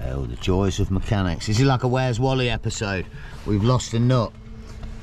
hell, the joys of mechanics. This is like a Where's Wally episode. We've lost a nut.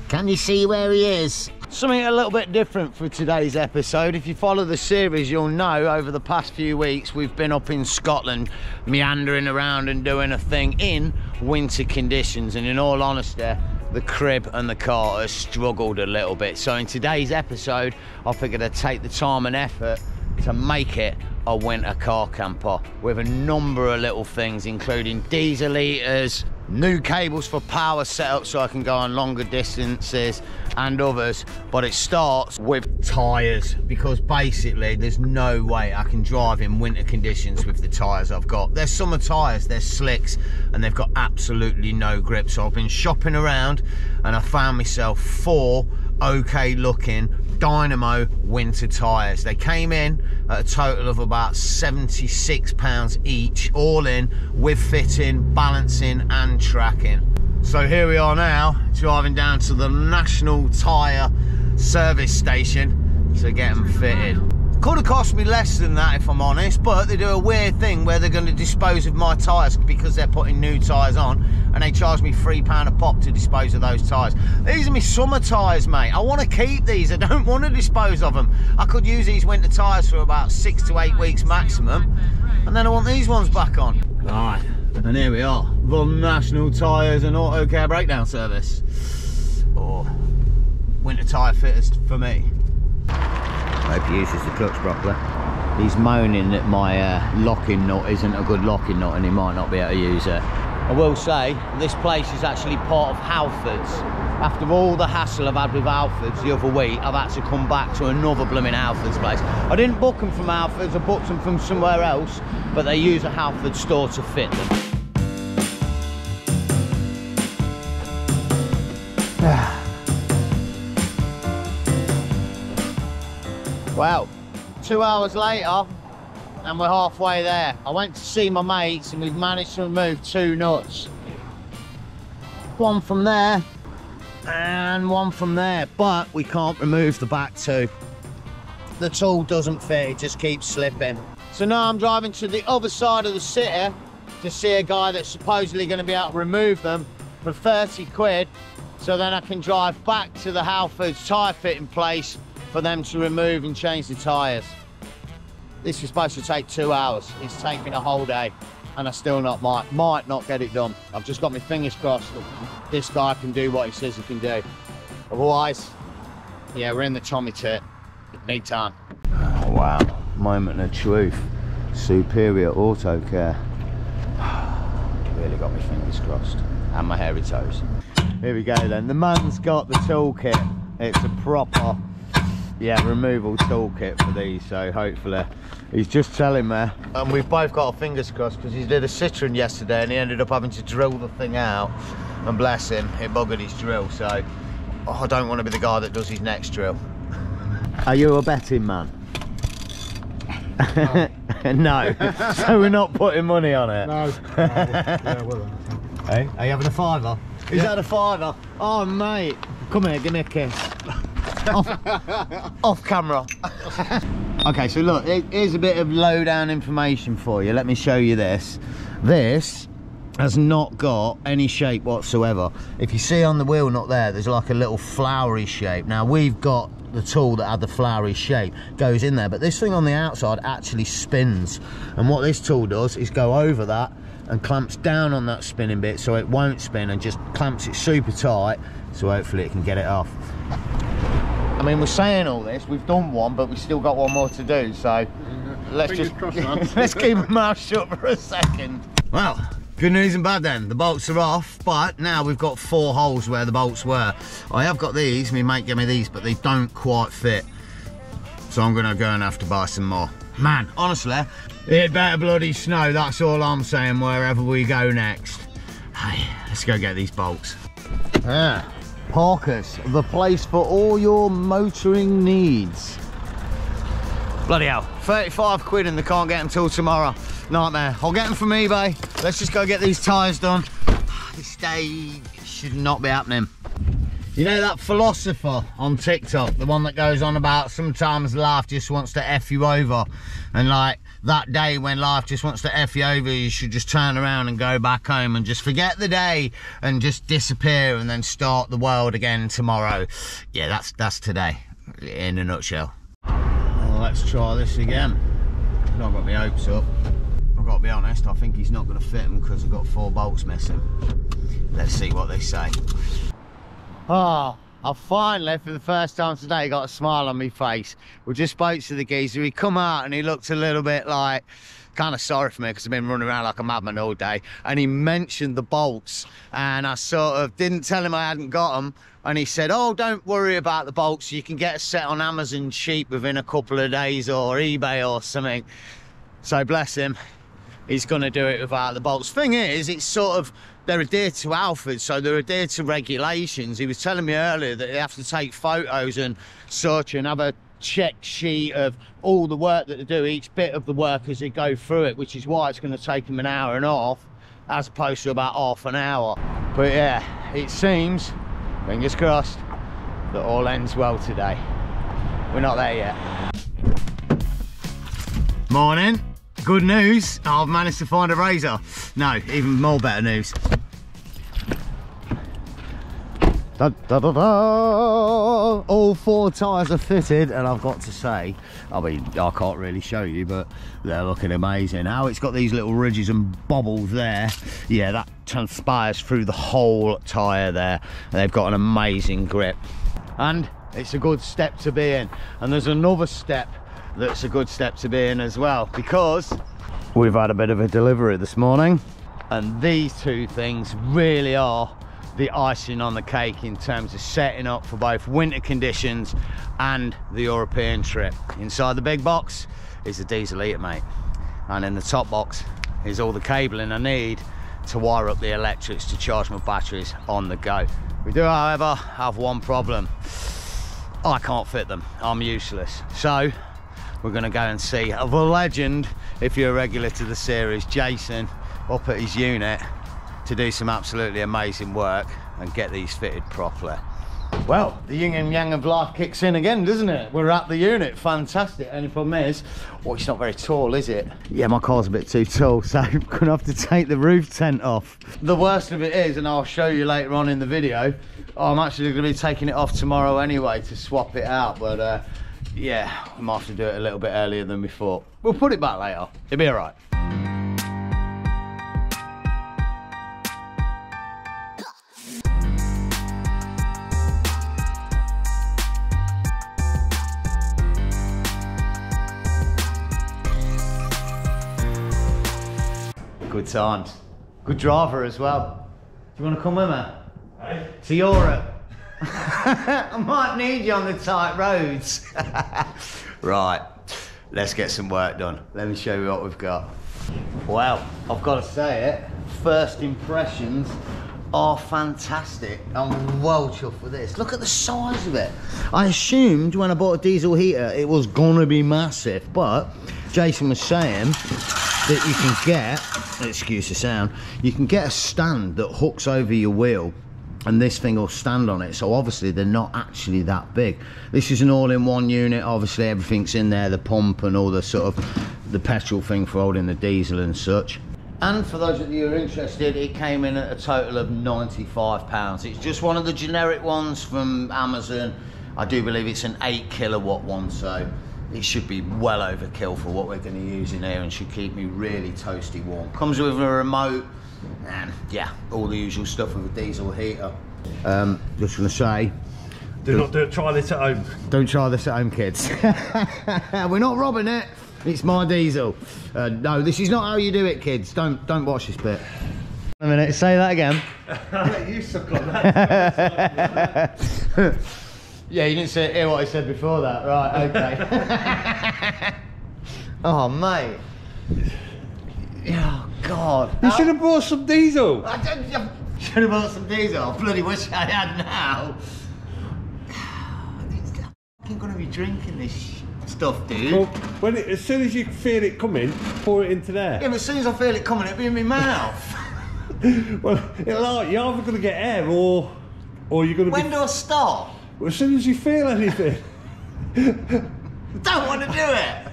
Can you see where he is? Something a little bit different for today's episode. If you follow the series, you'll know over the past few weeks we've been up in Scotland meandering around and doing a thing in winter conditions, and in all honesty, the crib and the car has struggled a little bit. So in today's episode, I figured I'd take the time and effort to make it a winter car camper with a number of little things, including diesel heaters, new cables for power setup so I can go on longer distances, and others. But it starts with tyres, because basically there's no way I can drive in winter conditions with the tyres I've got. They're summer tyres, they're slicks, and they've got absolutely no grip. So I've been shopping around and I found myself 4 okay looking Dynamo winter tyres. They came in at a total of about £76 each, all in, with fitting, balancing and tracking. So here we are now, driving down to the National Tyre service station to get them fitted. Could have cost me less than that if I'm honest, but they do a weird thing where they're going to dispose of my tyres because they're putting new tyres on, and they charge me £3 a pop to dispose of those tyres. These are my summer tyres, mate. I want to keep these. I don't want to dispose of them. I could use these winter tyres for about 6 to 8 weeks maximum, and then I want these ones back on. Right, and here we are, the National Tyres and Auto Care Breakdown Service. Or winter tyre fitters for me. I hope he uses the clutch properly. He's moaning that my locking nut isn't a good locking nut and he might not be able to use it. I will say, this place is actually part of Halfords. After all the hassle I've had with Halfords the other week, I've had to come back to another blooming Halfords place. I didn't book them from Halfords, I booked them from somewhere else, but they use a Halfords store to fit them. Well, 2 hours later and we're halfway there. I went to see my mates and we've managed to remove 2 nuts. One from there and one from there, but we can't remove the back 2. The tool doesn't fit, it just keeps slipping. So now I'm driving to the other side of the city to see a guy that's supposedly going to be able to remove them for 30 quid, so then I can drive back to the Halfords tyre fitting place for them to remove and change the tyres. This was supposed to take 2 hours. It's taking a whole day and I still might not get it done. I've just got my fingers crossed that this guy can do what he says he can do. Otherwise, yeah, we're in the Tommy tit. Need time. Oh, wow, moment of truth. Superior Auto Care. Really got my fingers crossed and my hairy toes. Here we go then. The man's got the toolkit. It's a proper, yeah, removal toolkit for these, so hopefully he's just telling me, and we've both got our fingers crossed because he did a Citroen yesterday and he ended up having to drill the thing out, and bless him, it buggered his drill. So I don't want to be the guy that does his next drill. Are you a betting man? No. So we're not putting money on it? No. Yeah, well, hey, are you having a fiver? Is that a fiver? Oh mate, come here, give me a kiss. Off camera. Okay, so look, here's a bit of lowdown information for you. Let me show you this. This has not got any shape whatsoever. If you see on the wheel nut there, there's like a little flowery shape. Now we've got the tool that had the flowery shape, goes in there, but this thing on the outside actually spins, and what this tool does is go over that and clamps down on that spinning bit so it won't spin, and just clamps it super tight so hopefully it can get it off. I mean, we're saying all this, we've done one, but we've still got one more to do, so let's just let's keep our mouth shut for a second. Well, good news and bad then. The bolts are off, but now we've got 4 holes where the bolts were. I have got these, my mate gave me these, but they don't quite fit, so I'm gonna go and have to buy some more. Man, honestly, it better bloody snow, that's all I'm saying, wherever we go next. Hey, let's go get these bolts. Ah, Parker's, the place for all your motoring needs. Bloody hell, 35 quid and they can't get them till tomorrow. Nightmare. I'll get them from eBay. Let's just go get these tyres done. This day should not be happening. You know that philosopher on TikTok, the one that goes on about sometimes life just wants to F you over, and like that day when life just wants to F you over, you should just turn around and go back home and just forget the day and just disappear and then start the world again tomorrow. Yeah, that's today in a nutshell. Well, let's try this again. I've not got my hopes up. I've got to be honest, I think he's not going to fit them because I've got 4 bolts missing. Let's see what they say. Oh, I finally, for the first time today, got a smile on my face. We just spoke to the geezer. He come out and he looked a little bit like, kind of sorry for me because I've been running around like a madman all day. And he mentioned the bolts, and I sort of didn't tell him I hadn't got them. And he said, oh, don't worry about the bolts. You can get a set on Amazon cheap within a couple of days, or eBay or something. So bless him, he's going to do it without the bolts. Thing is, it's sort of, they're adhered to Alfred, so they're adhered to regulations. He was telling me earlier that they have to take photos and such and have a check sheet of all the work that they do, each bit of the work as they go through it, which is why it's going to take them an hour and a half as opposed to about half an hour. But yeah, it seems, fingers crossed, that all ends well today. We're not there yet. Morning. Good news, I've managed to find a razor. No, even more better news. Da, da, da, da. All 4 tyres are fitted, and I've got to say, I mean, I can't really show you, but they're looking amazing. How it's got these little ridges and bobbles there, yeah, that transpires through the whole tyre there. And they've got an amazing grip, and it's a good step to be in. And there's another step that's a good step to be in as well, because we've had a bit of a delivery this morning, and these 2 things really are the icing on the cake in terms of setting up for both winter conditions and the European trip. Inside the big box is the diesel heater, mate, and in the top box is all the cabling I need to wire up the electrics to charge my batteries on the go. We do, however, have one problem. I can't fit them, I'm useless. So we're going to go and see the legend, if you're a regular to the series, Jason, up at his unit to do some absolutely amazing work and get these fitted properly. Well, the yin and yang of life kicks in again, doesn't it? We're at the unit, fantastic. Only problem is, well, it's not very tall, is it? Yeah, my car's a bit too tall, so I'm gonna have to take the roof tent off. The worst of it is, and I'll show you later on in the video, I'm actually gonna be taking it off tomorrow anyway to swap it out, but yeah, we might have to do it a little bit earlier than we thought. We'll put it back later, it'll be all right. Good times. Good driver as well. Do you want to come with me? Hey? To Europe. I might need you on the tight roads. Right, let's get some work done. Let me show you what we've got. Well, I've got to say it, first impressions are fantastic. I'm well chuffed with this. Look at the size of it. I assumed when I bought a diesel heater it was gonna be massive, but Jason was saying that you can get, excuse the sound, you can get a stand that hooks over your wheel and this thing will stand on it, so obviously they're not actually that big. This is an all-in-one unit, obviously everything's in there, the pump and all the sort of the petrol thing for holding the diesel and such. And for those of you who are interested, it came in at a total of £95. It's just one of the generic ones from Amazon. I do believe it's an 8 kilowatt one, so it should be well overkill for what we're going to use in here and should keep me really toasty warm. Comes with a remote and yeah, all the usual stuff with a diesel heater. Just going to say, try this at home. Don't try this at home, kids. We're not robbing it. It's my diesel. No, this is not how you do it, kids. Don't watch this bit. A minute, say that again. You suck on that. Yeah, you didn't hear what I said before that. Right, okay. Oh, mate. Oh, God. You should have bought some diesel. I should have bought some diesel. I bloody wish I had now. I'm going to be drinking this stuff, dude. Well, as soon as you feel it coming, pour it into there. Yeah, but as soon as I feel it coming, it'll be in my mouth. Well, you're either going to get air or you're going to When do I stop? Well, as soon as you feel anything. Don't want to do it.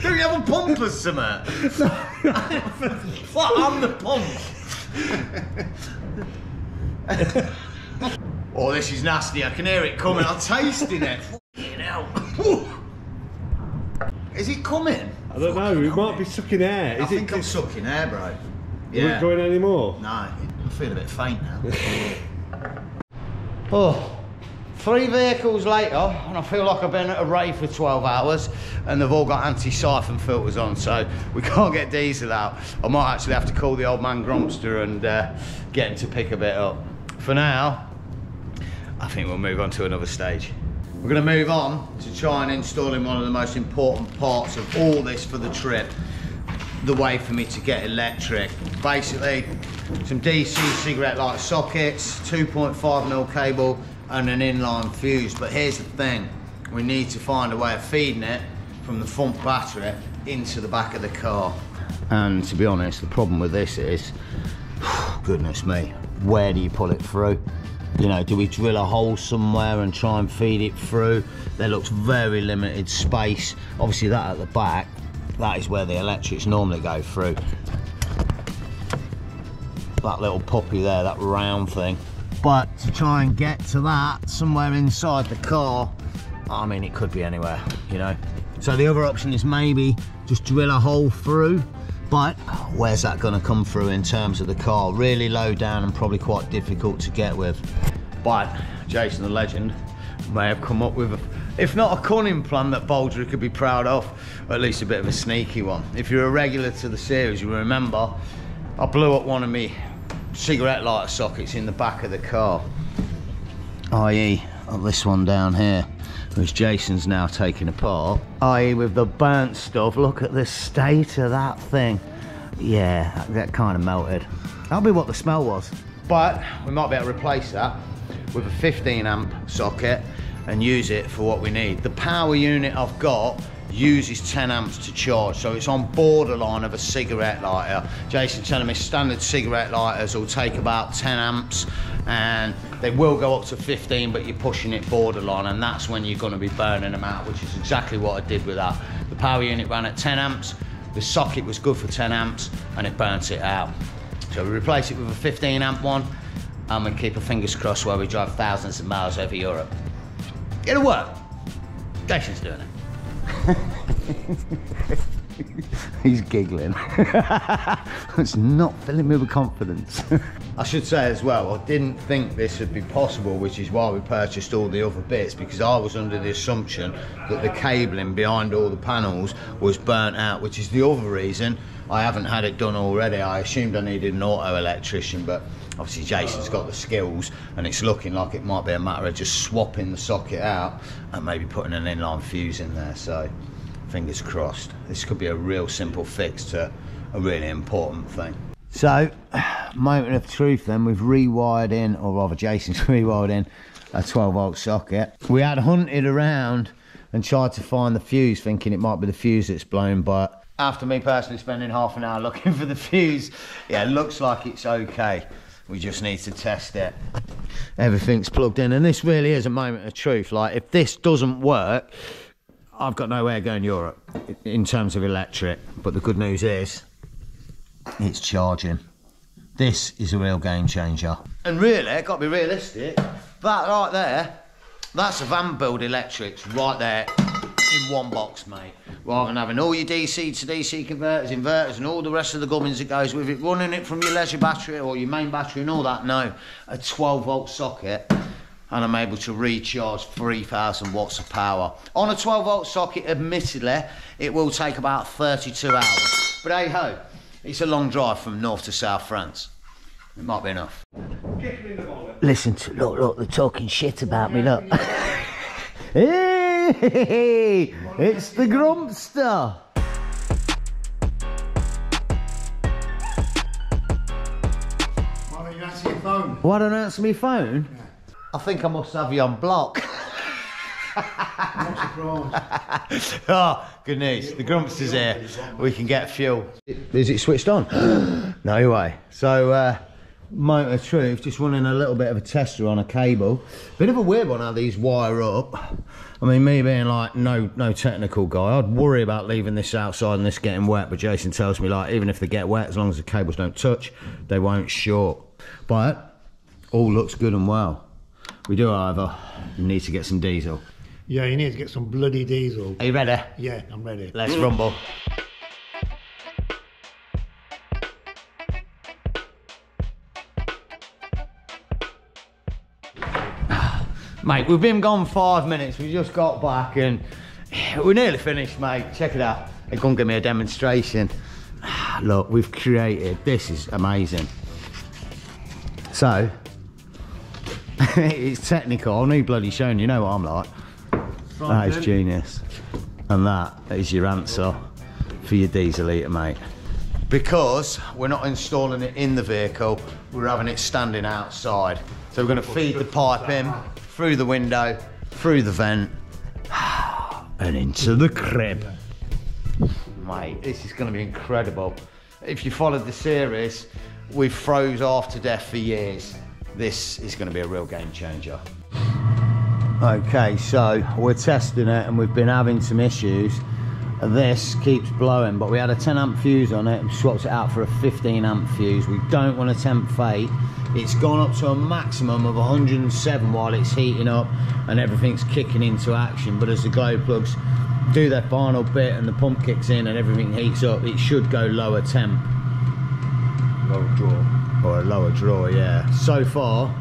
Do you have a pump or something? What? I'm the pump. Oh, this is nasty. I can hear it coming. I'm tasting it. Fucking hell. Is it coming? I don't know. It might be sucking air. I think I'm sucking air, bro. Yeah. Are we going any more? No. I feel a bit faint now. Oh. 3 vehicles later, and I feel like I've been at a rave for 12 hours, and they've all got anti-siphon filters on, so we can't get diesel out. I might actually have to call the old man Grumpster and get him to pick a bit up. For now, I think we'll move on to another stage. We're going to move on to try and install in one of the most important parts of all this for the trip, the way for me to get electric. Basically, some DC cigarette light sockets, 2.5mm cable, and an inline fuse. But here's the thing, we need to find a way of feeding it from the front battery into the back of the car. And to be honest, the problem with this is, goodness me, where do you pull it through? You know, do we drill a hole somewhere and try and feed it through? There looks very limited space. Obviously that at the back, that is where the electrics normally go through. That little puppy there, that round thing. But to try and get to that somewhere inside the car, I mean, it could be anywhere, you know. So the other option is maybe just drill a hole through, but where's that gonna come through in terms of the car? Really low down and probably quite difficult to get with. But Jason the legend may have come up with, if not a cunning plan that Boulder could be proud of, at least a bit of a sneaky one. If you're a regular to the series, you remember I blew up one of me cigarette lighter sockets in the back of the car, i.e. this one down here, which Jason's now taking apart, i.e. with the burnt stuff. Look at the state of that thing. Yeah, that kind of melted. That'll be what the smell was. But we might be able to replace that with a 15 amp socket and use it for what we need. The power unit I've got uses 10 amps to charge, so it's on borderline of a cigarette lighter. Jason's telling me standard cigarette lighters will take about 10 amps and they will go up to 15, but you're pushing it borderline, and that's when you're going to be burning them out, which is exactly what I did with that. The power unit ran at 10 amps, the socket was good for 10 amps, and it burnt it out. So we replace it with a 15 amp one, and we keep our fingers crossed while we drive thousands of miles over Europe. It'll work. Jason's doing it. He's giggling. It's not filling me with confidence. I should say as well, I didn't think this would be possible, which is why we purchased all the other bits, because I was under the assumption that the cabling behind all the panels was burnt out, which is the other reason I haven't had it done already. I assumed I needed an auto electrician, but obviously Jason's got the skills, and it's looking like it might be a matter of just swapping the socket out and maybe putting an inline fuse in there. So fingers crossed. This could be a real simple fix to a really important thing. So, moment of truth then, we've rewired in, or rather Jason's rewired in a 12-volt socket. We had hunted around and tried to find the fuse, thinking it might be the fuse that's blown, but after me personally spending half an hour looking for the fuse, yeah, it looks like it's okay. We just need to test it. Everything's plugged in, and this really is a moment of truth. Like, if this doesn't work, I've got nowhere going Europe in terms of electric. But the good news is, it's charging. This is a real game changer. And really, I've got to be realistic, that right there, that's a van build electrics right there in one box, mate. Rather than having all your DC to DC converters, inverters, and all the rest of the gubbins that goes with it, running it from your leisure battery or your main battery and all that. No, a 12-volt socket, and I'm able to recharge 3,000 watts of power. On a 12-volt socket, admittedly, it will take about 32 hours. But hey ho, it's a long drive from north to south France. It might be enough. Listen to, look, they're talking shit about me, look. Hey, it's the Grumpster. Why don't you answer your phone? Why don't I answer my phone? Yeah. I think I must have you on block. I'm surprised. Oh, good news. The Grumpster's here. We can get fuel. Is it switched on? No way. So, Motor Truth, just running a little bit of a tester on a cable. Bit of a weird one how these wire up. I mean, me being like no technical guy, I'd worry about leaving this outside and this getting wet, but Jason tells me like even if they get wet, as long as the cables don't touch, they won't short. But all looks good and well. We do, however, need to get some diesel. Yeah, you need to get some bloody diesel. Are you ready? Yeah, I'm ready. Let's rumble. Mate, we've been gone 5 minutes. We just got back and we're nearly finished, mate. Check it out. They're going to give me a demonstration. Look, we've created, this is amazing. So, it's technical. I need bloody showing, you know what I'm like. That is genius. And that is your answer for your diesel heater, mate. Because we're not installing it in the vehicle, we're having it standing outside. So we're going to feed the pipe in, through the window, through the vent, and into the crib. Mate, this is going to be incredible. If you followed the series, we've froze half to death for years. This is going to be a real game changer. Okay, so we're testing it and we've been having some issues. This keeps blowing, but we had a 10 amp fuse on it and swapped it out for a 15 amp fuse. We don't want to tempt fate. It's gone up to a maximum of 107 while it's heating up and everything's kicking into action, but as the glow plugs do their final bit and the pump kicks in and everything heats up, it should go lower temp. Lower draw. Or a lower draw, yeah. So far,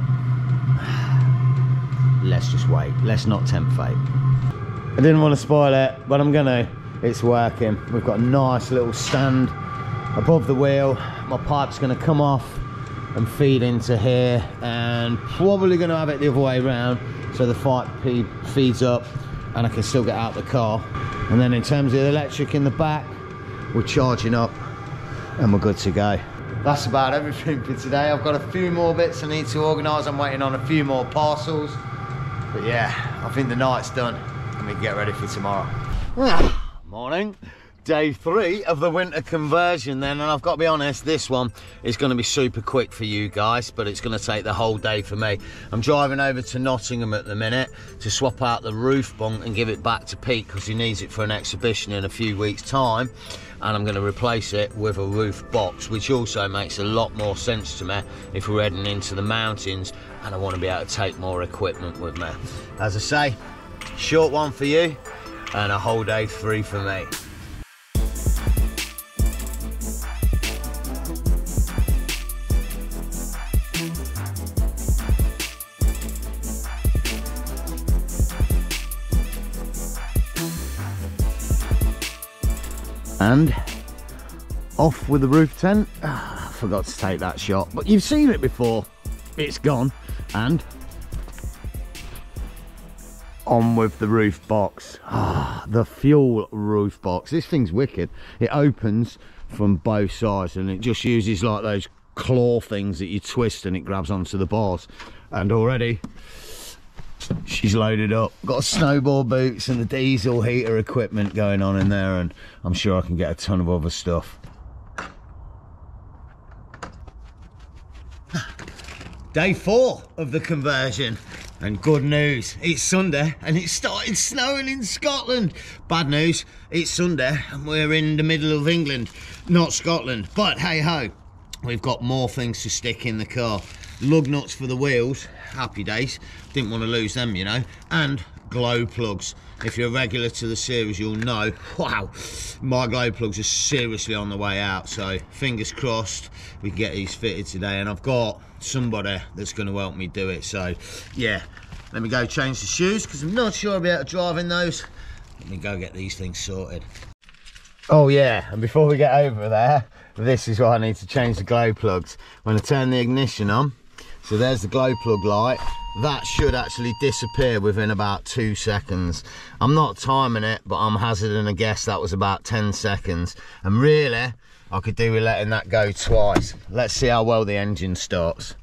let's just wait. Let's not tempt fate. I didn't want to spoil it, but I'm gonna. It's working. We've got a nice little stand above the wheel. My pipe's gonna come off and feed into here, and probably gonna have it the other way around so the pipe feeds up and I can still get out the car. And then in terms of the electric in the back, we're charging up and we're good to go. That's about everything for today. I've got a few more bits I need to organise. I'm waiting on a few more parcels. But yeah, I think the night's done and we can get ready for tomorrow. Morning. Day 3 of the winter conversion then, and I've got to be honest, this one is going to be super quick for you guys, but it's going to take the whole day for me. I'm driving over to Nottingham at the minute to swap out the roof bunk and give it back to Pete because he needs it for an exhibition in a few weeks' time, and I'm going to replace it with a roof box, which also makes a lot more sense to me if we're heading into the mountains and I want to be able to take more equipment with me. As I say, short one for you and a whole day 3 for me. And off with the roof tent. I forgot to take that shot, but you've seen it before. It's gone. And on with the roof box. The fuel roof box. This thing's wicked. It opens from both sides and it just uses like those claw things that you twist and it grabs onto the bars. And already she's loaded up. Got snowboard boots and the diesel heater equipment going on in there, and I'm sure I can get a ton of other stuff. Day 4 of the conversion, and good news, it's Sunday and it started snowing in Scotland. Bad news, it's Sunday and we're in the middle of England, not Scotland, but hey ho, we've got more things to stick in the car. Lug nuts for the wheels, happy days, didn't want to lose them, you know, and glow plugs. If you're a regular to the series, you'll know, wow, my glow plugs are seriously on the way out, so fingers crossed we can get these fitted today, and I've got somebody that's going to help me do it. So yeah, let me go change the shoes because I'm not sure I'll be able to drive in those. Let me go get these things sorted. Oh yeah, and before we get over there, this is why I need to change the glow plugs. When I turn the ignition on, so there's the glow plug light, that should actually disappear within about 2 seconds. I'm not timing it, but I'm hazarding a guess that was about 10 seconds. And really, I could do with letting that go twice. Let's see how well the engine starts.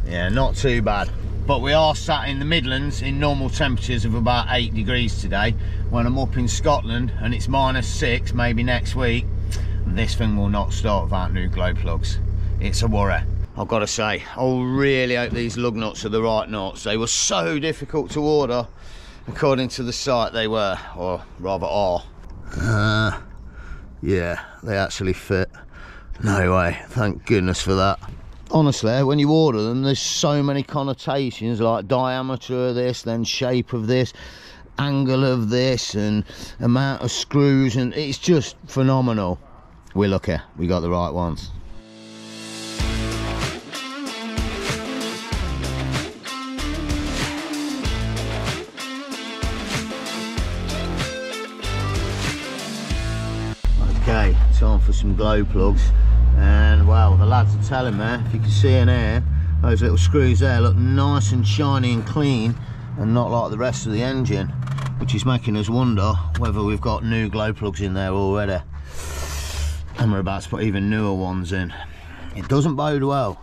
Yeah, not too bad. But we are sat in the Midlands in normal temperatures of about 8 degrees today. When I'm up in Scotland and it's -6, maybe next week, this thing will not start without new glow plugs. it's a worry. I've got to say, I really hope these lug nuts are the right nuts. They were so difficult to order. According to the site they were, or rather are. Yeah, they actually fit. No way, thank goodness for that. Honestly, when you order them, there's so many connotations, like diameter of this, then shape of this, angle of this, and amount of screws, and it's just phenomenal. We're lucky, we got the right ones. Okay, time for some glow plugs, and well, the lads are telling me, if you can see in here, those little screws there look nice and shiny and clean and not like the rest of the engine, which is making us wonder whether we've got new glow plugs in there already, and we're about to put even newer ones in. It doesn't bode well.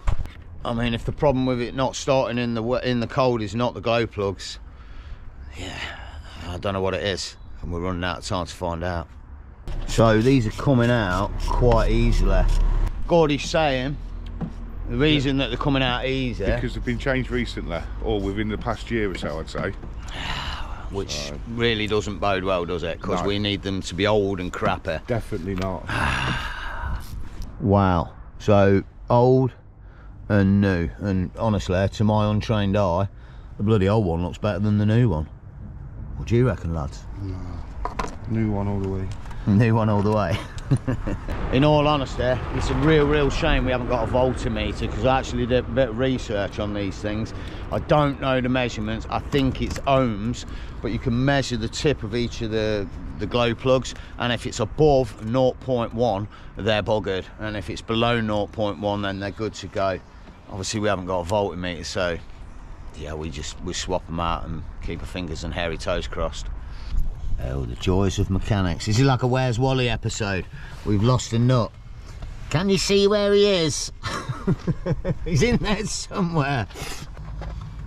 I mean, if the problem with it not starting in the cold is not the glow plugs, yeah, I don't know what it is, and we're running out of time to find out. So these are coming out quite easily. Gordy's saying the reason that they're coming out easy, because they've been changed recently, or within the past year or so, I'd say. Which really doesn't bode well, does it? Because we need them to be old and crappy. Definitely not. Wow. So old and new, and honestly, to my untrained eye, the bloody old one looks better than the new one. What do you reckon, lads? No. New one all the way. New one all the way. In all honesty, it's a real shame we haven't got a voltmeter, because I actually did a bit of research on these things. I don't know the measurements. I think it's ohms, but you can measure the tip of each of the glow plugs, and if it's above 0.1 they're buggered, and if it's below 0.1 then they're good to go. Obviously we haven't got a voltmeter, so yeah, we swap them out and keep our fingers and hairy toes crossed. Oh, the joys of mechanics. This is like a Where's Wally episode. We've lost a nut. Can you see where he is? He's in there somewhere.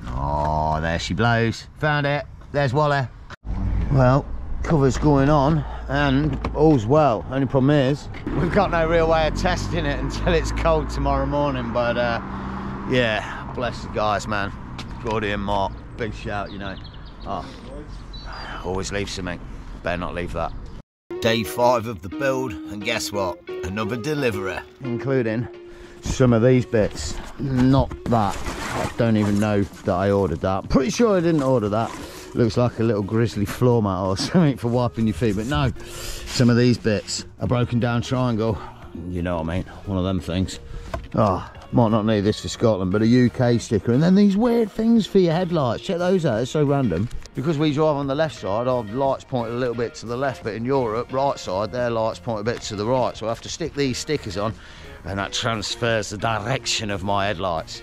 Oh, there she blows. Found it. There's Wally. Well, cover's going on and all's well. Only problem is, we've got no real way of testing it until it's cold tomorrow morning. But yeah, bless the guys, man. Gordy and Mark, big shout, you know. Oh. Always leave something, better not leave that. Day 5 of the build, and guess what? Another delivery. Including some of these bits. Not that. I don't even know that I ordered that. Pretty sure I didn't order that. Looks like a little grizzly floor mat or something for wiping your feet, but no. Some of these bits. A broken down triangle. You know what I mean, one of them things. Oh, might not need this for Scotland, but a UK sticker. And then these weird things for your headlights. Check those out, it's so random. Because we drive on the left side, our lights point a little bit to the left, but in Europe, right side, their lights point a bit to the right. So I have to stick these stickers on, and that transfers the direction of my headlights,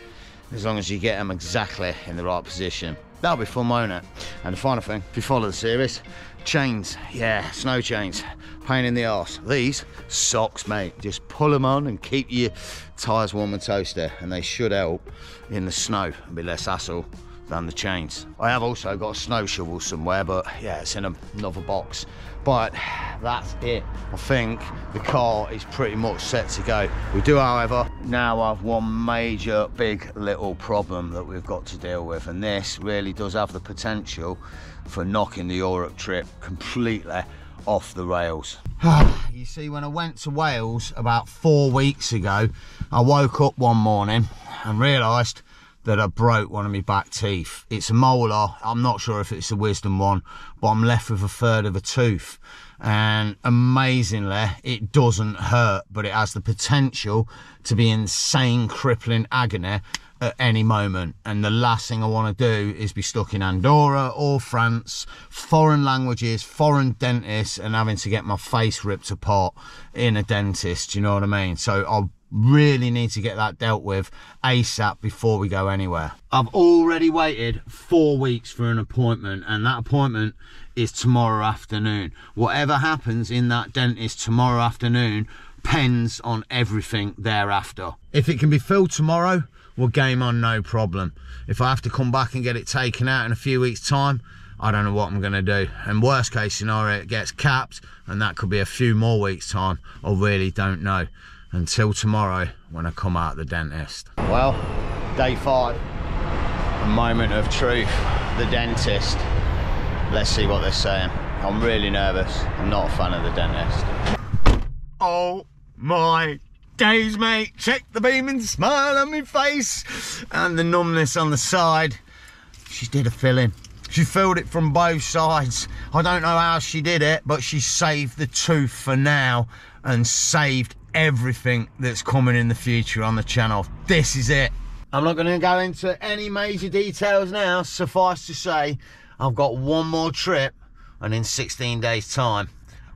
as long as you get them exactly in the right position. That'll be fun, won't it? And the final thing, if you follow the series, chains. Yeah, snow chains. Pain in the arse. These socks, mate. Just pull them on and keep your tyres warm and toasty, and they should help in the snow and be less hassle than the chains. I have also got a snow shovel somewhere, but yeah, it's in another box. But that's it. I think the car is pretty much set to go. We do, however, now have one major big little problem that we've got to deal with, and this really does have the potential for knocking the Europe trip completely off the rails. You see, when I went to Wales about 4 weeks ago, I woke up one morning and realised that I broke one of my back teeth. It's a molar. I'm not sure if it's a wisdom one, but I'm left with a third of a tooth. And amazingly, it doesn't hurt, but it has the potential to be insane, crippling agony at any moment. And the last thing I want to do is be stuck in Andorra or France, foreign languages, foreign dentists, and having to get my face ripped apart in a dentist, you know what I mean? So I'll really need to get that dealt with ASAP before we go anywhere. I've already waited 4 weeks for an appointment, and that appointment is tomorrow afternoon. Whatever happens in that dentist tomorrow afternoon depends on everything thereafter. If it can be filled tomorrow, we'll game on, no problem. If I have to come back and get it taken out in a few weeks' time, I don't know what I'm going to do. And worst case scenario, it gets capped, and that could be a few more weeks' time. I really don't know. Until tomorrow, when I come out of the dentist. Well, day 5, a moment of truth, the dentist. Let's see what they're saying. I'm really nervous. I'm not a fan of the dentist. Oh my days, mate. Check the beaming smile on my face and the numbness on the side. She did a filling. She filled it from both sides. I don't know how she did it, but she saved the tooth for now and saved everything that's coming in the future on the channel. This is it. I'm not going to go into any major details now. Suffice to say, I've got one more trip, and in 16 days time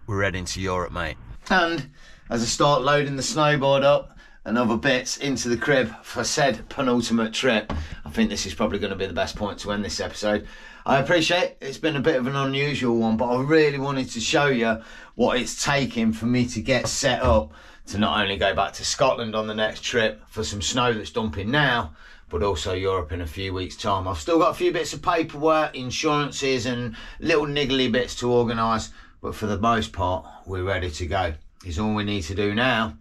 we're heading to Europe, mate. And as I start loading the snowboard up and other bits into the crib for said penultimate trip, I think this is probably going to be the best point to end this episode. I appreciate it's been a bit of an unusual one, but I really wanted to show you what it's taking for me to get set up to not only go back to Scotland on the next trip for some snow that's dumping now, but also Europe in a few weeks' time. I've still got a few bits of paperwork, insurances and little niggly bits to organise, but for the most part, we're ready to go. Is all we need to do now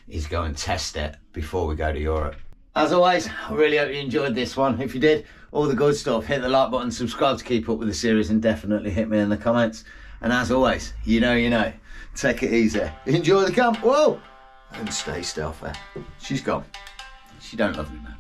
is go and test it before we go to Europe. As always, I really hope you enjoyed this one. If you did, all the good stuff, hit the like button, subscribe to keep up with the series, and definitely hit me in the comments. And as always, you know, take it easy. Enjoy the camp, whoa! And stay stealthy. She's gone. She don't love me, man.